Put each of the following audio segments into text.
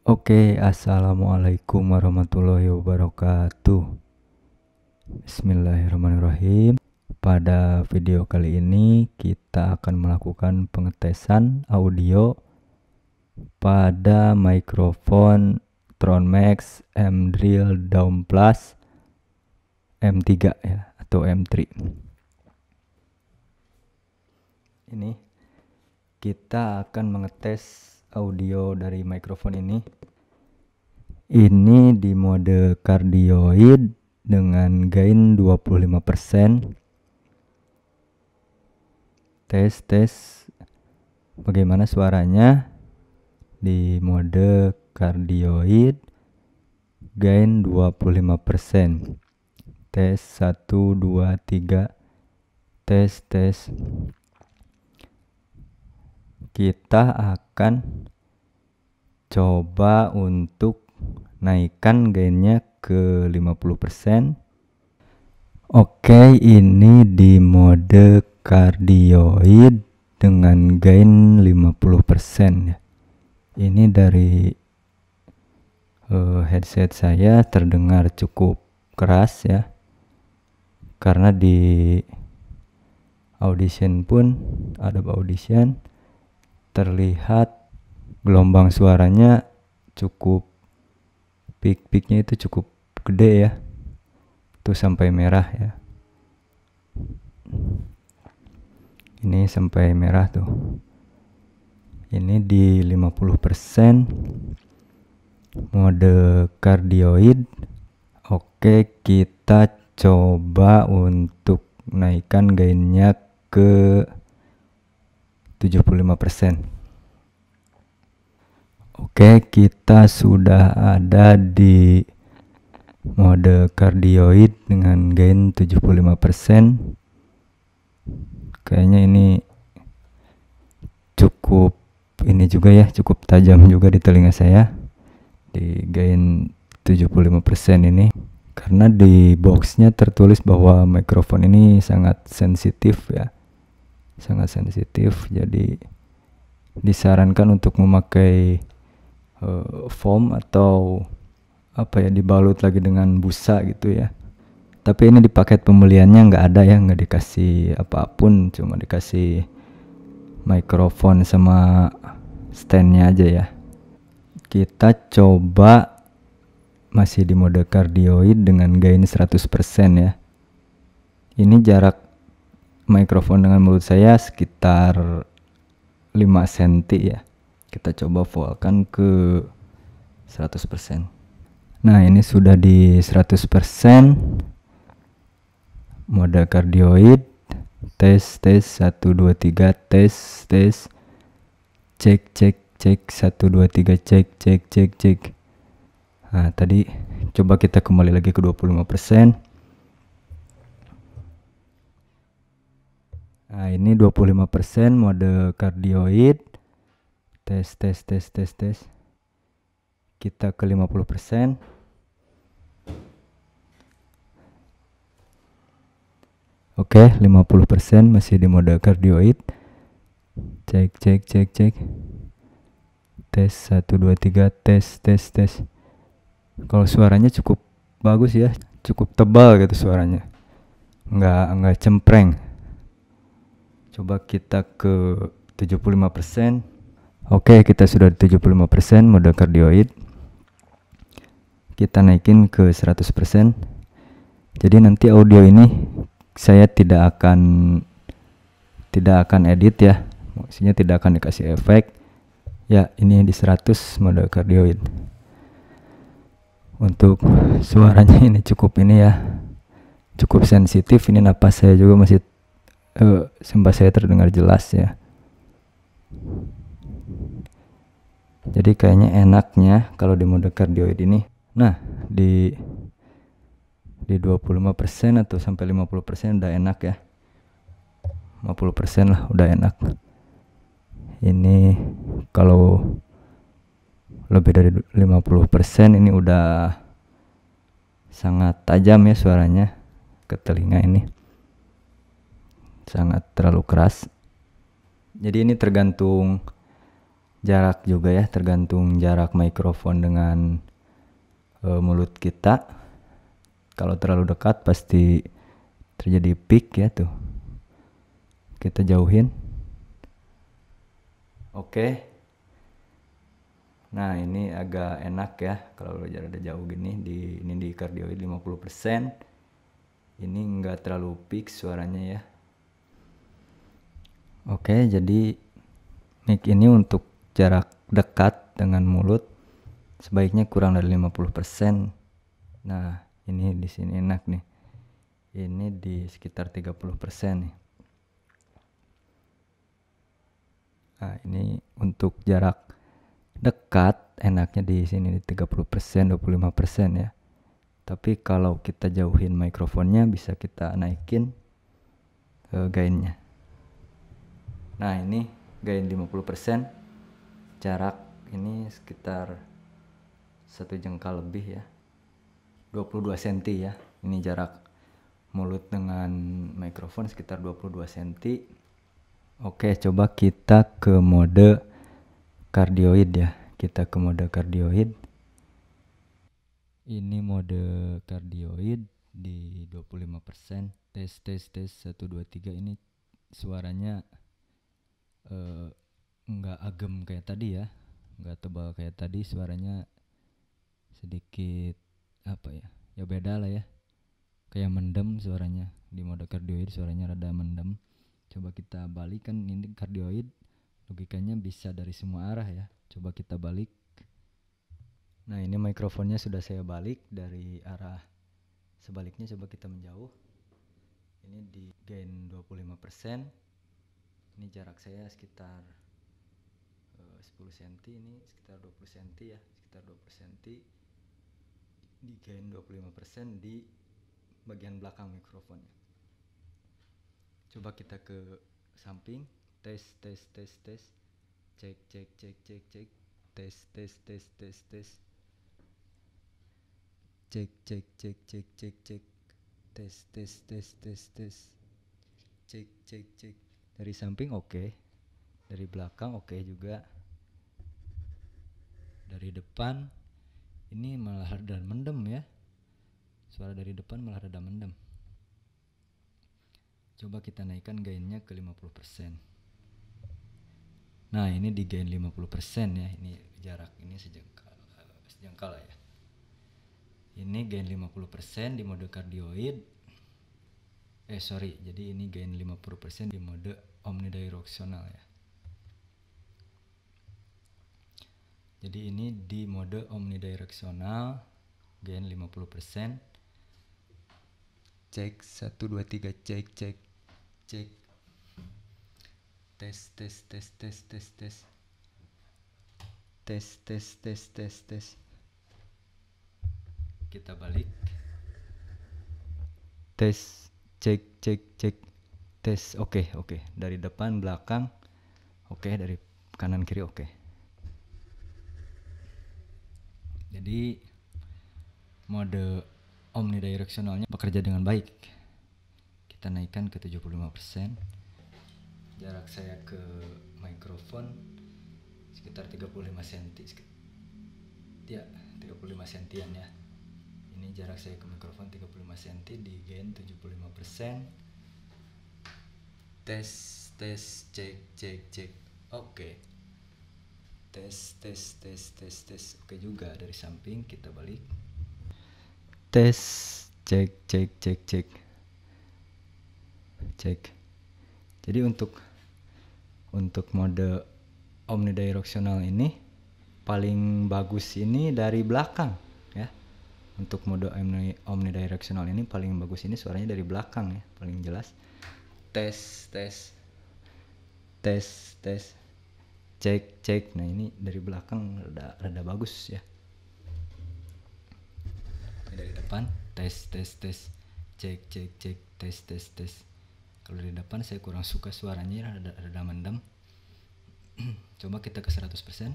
Oke, assalamualaikum warahmatullahi wabarakatuh. Bismillahirrahmanirrahim. Pada video kali ini kita akan melakukan pengetesan audio pada mikrofon Tronmax M-Drill Daum Plus M3 ya, atau M3. Ini kita akan mengetes audio dari mikrofon ini. Ini di mode cardioid dengan gain 25%. Tes bagaimana suaranya di mode cardioid gain 25%. Tes 1 2 3. Tes. Kita akan coba untuk naikkan gainnya ke 50%. Oke, ini di mode cardioid dengan gain 50% ya. Ini dari headset saya terdengar cukup keras ya, karena di audition pun ada audition terlihat gelombang suaranya cukup peak-peaknya itu cukup gede ya, tuh sampai merah ya. Ini sampai merah tuh. Ini di 50% mode cardioid. Oke, kita coba untuk naikkan gainnya ke 75%. Oke, kita sudah ada di mode cardioid dengan gain 75%. Kayaknya ini cukup juga ya, cukup tajam juga di telinga saya di gain 75% ini, karena di boxnya tertulis bahwa mikrofon ini sangat sensitif ya, sangat sensitif. Jadi disarankan untuk memakai foam atau apa ya, dibalut lagi dengan busa gitu ya. Tapi ini di paket pembeliannya nggak ada ya, nggak dikasih apapun, cuma dikasih mikrofon sama standnya aja ya. Kita coba masih di mode cardioid dengan gain 100% ya. Ini jarak mikrofon dengan mulut saya sekitar 5 cm ya. Kita coba volkan ke 100%. Nah, ini sudah di 100% mode cardioid. Tes 1 2 3. Tes cek 1 2 3. Cek. Nah, tadi coba kita kembali lagi ke 25%. Nah, ini 25% mode cardioid. Tes. Kita ke 50%. Oke, 50% masih di mode cardioid. Cek. Tes 1 2 3. Tes. Kalau suaranya cukup bagus ya, cukup tebal gitu suaranya. Enggak cempreng. Coba kita ke 75%. Oke, kita sudah di 75% mode cardioid. Kita naikin ke 100%. Jadi nanti audio ini saya tidak akan edit ya. Maksudnya tidak akan dikasih efek. Ya, ini di 100 mode cardioid. Untuk suaranya ini cukup ini ya, cukup sensitif. Ini napas saya juga masih sumpah saya terdengar jelas ya. Jadi kayaknya enaknya kalau di mode cardioid ini. Nah, di 25% atau sampai 50% udah enak ya. 50% lah udah enak. Ini kalau lebih dari 50% ini udah sangat tajam ya suaranya ke telinga ini. Sangat terlalu keras. Jadi ini tergantung jarak juga ya, tergantung jarak mikrofon dengan mulut kita. Kalau terlalu dekat pasti terjadi peak ya tuh. Kita jauhin. Oke. Nah, ini agak enak ya kalau jarak jauh gini. Ini di cardioid 50%. Ini enggak terlalu peak suaranya ya. Oke, jadi mic ini untuk jarak dekat dengan mulut sebaiknya kurang dari 50%. Nah, ini di sini enak nih. Ini di sekitar 30% nih. Nah, ini untuk jarak dekat enaknya di sini di 30%, 25% ya. Tapi kalau kita jauhin mikrofonnya bisa kita naikin gainnya. Nah, ini gain 50%. Jarak ini sekitar 1 jengkal lebih ya. 22 cm ya. Ini jarak mulut dengan mikrofon sekitar 22 cm. Oke, coba kita ke mode cardioid ya. Kita ke mode cardioid. Ini mode cardioid di 25%. Tes 1 2 3. Ini suaranya enggak agem kayak tadi ya. Enggak tebal kayak tadi, suaranya sedikit apa ya? Ya beda lah ya. Kayak mendem suaranya. Di mode cardioid suaranya rada mendem. Coba kita balik, kan ini cardioid logikanya bisa dari semua arah ya. Coba kita balik. Nah, ini mikrofonnya sudah saya balik dari arah sebaliknya. Coba kita menjauh. Ini di gain 25%. Ini jarak saya sekitar 10 cm. Ini sekitar 20 cm ya. Sekitar 20 cm. Di gain 25% di bagian belakang mikrofonnya. Coba kita ke samping. Tes. Cek. Tes. Cek. Tes. Cek. Dari samping oke. Dari belakang oke juga. Dari depan ini malah rada mendem ya. Suara dari depan malah rada mendem. Coba kita naikkan gainnya ke 50%. Nah, ini di gain 50% ya. Ini jarak ini sejengkal ya. Ini gain 50% di mode cardioid. Jadi ini gain 50% di mode omnidirectional ya. Jadi ini di mode omnidirectional, gain 50%. Cek 1 2 3 cek. Tes. Kita balik. Tes, cek. Tes. Oke. Dari depan, belakang. Oke, dari kanan kiri oke. Jadi mode omnidirectionalnya bekerja dengan baik. Kita naikkan ke 75%. Jarak saya ke mikrofon sekitar 35 cm. Ya, 35 cm ya. Ini jarak saya ke mikrofon 35 cm di gain 75%. Tes, cek. Oke. Tes. Oke juga. Dari samping kita balik. Tes, cek. Jadi untuk mode omnidirectional ini paling bagus ini dari belakang ya. Untuk mode omnidirectional ini paling bagus ini suaranya dari belakang ya, paling jelas. Tes. Cek. Nah, ini dari belakang rada bagus ya. Ini dari depan. Tes. Cek. Tes. Kalau dari depan saya kurang suka suaranya, rada mendem. Coba kita ke 100%.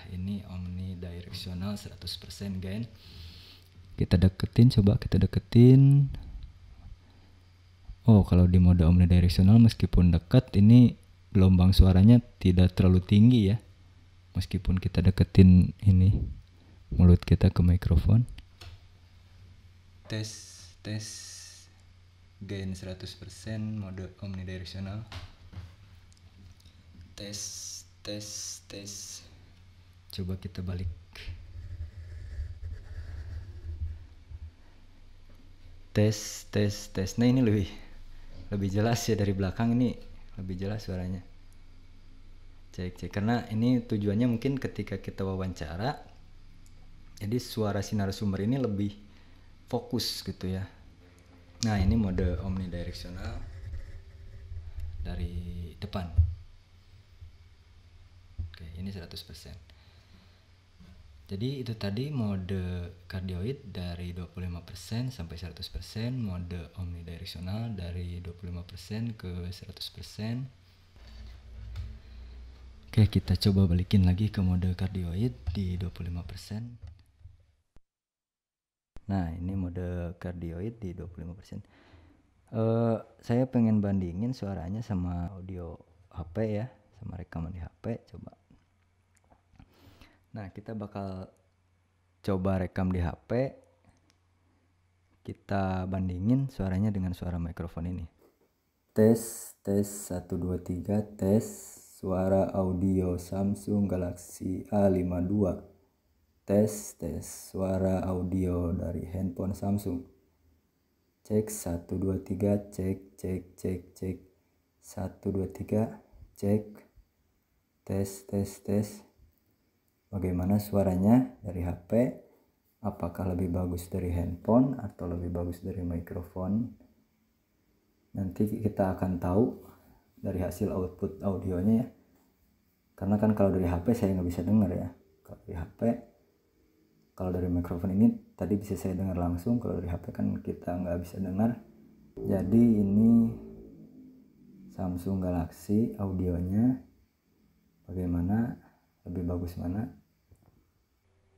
Ini omnidirectional 100% gain. Kita deketin. Oh, kalau di mode omnidirectional meskipun dekat ini gelombang suaranya tidak terlalu tinggi ya, meskipun kita deketin ini mulut kita ke mikrofon. Tes gain 100%, mode omnidirectional. Tes. Coba kita balik. Tes. Nah ini lebih jelas ya, dari belakang ini lebih jelas suaranya. Cek. Karena ini tujuannya mungkin ketika kita wawancara, jadi suara si narasumber ini lebih fokus gitu ya. Nah ini mode omnidirectional dari depan. Oke, ini 100%. Jadi itu tadi mode cardioid dari 25% sampai 100%, mode omnidirectional dari 25% ke 100%. Oke, kita coba balikin lagi ke mode cardioid di 25%. Nah, ini mode cardioid di 25%. Saya pengen bandingin suaranya sama audio HP ya, sama rekaman di HP. Coba. Nah, kita bakal coba rekam di HP. Kita bandingin suaranya dengan suara mikrofon ini. Tes 1 2 3 tes suara audio Samsung Galaxy A52. Tes suara audio dari handphone Samsung. Cek 1 2 3 cek 1 2 3 cek. Tes. Bagaimana suaranya dari HP? Apakah lebih bagus dari handphone atau lebih bagus dari mikrofon? Nanti kita akan tahu dari hasil output audionya ya. Karena kan kalau dari HP saya nggak bisa dengar ya. Kalau dari HP, kalau dari mikrofon ini tadi bisa saya dengar langsung. Kalau dari HP kan kita nggak bisa dengar. Jadi ini Samsung Galaxy audionya bagaimana? Lebih bagus mana?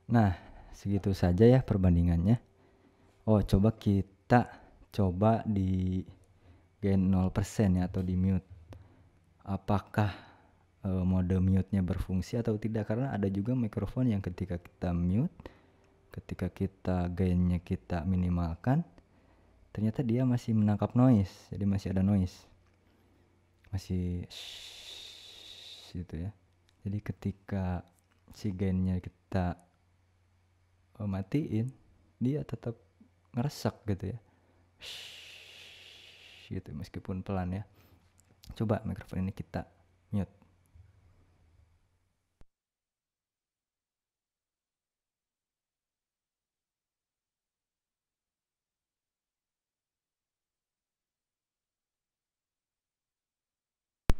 Nah, segitu saja ya perbandingannya. Coba kita di gain 0% ya, atau di mute. Apakah mode mute-nya berfungsi atau tidak? Karena ada juga mikrofon yang ketika kita mute, ketika kita gain-nya kita minimalkan, ternyata dia masih menangkap noise. Jadi masih ada noise. Masih gitu ya. Jadi ketika si gain-nya kita matiin, dia tetap ngeresak gitu ya, gitu meskipun pelan ya. Coba mikrofon ini kita mute.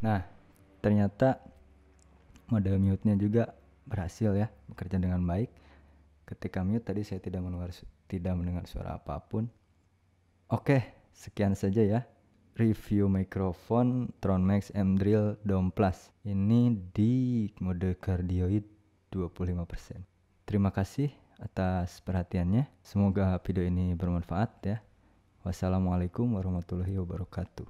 Nah, ternyata mode mute-nya juga berhasil ya, bekerja dengan baik. Ketika mute tadi saya tidak mendengar suara apapun. Oke, sekian saja ya review mikrofon Tronmax M Drill Dome Plus. Ini di mode cardioid 25%. Terima kasih atas perhatiannya. Semoga video ini bermanfaat ya. Wassalamualaikum warahmatullahi wabarakatuh.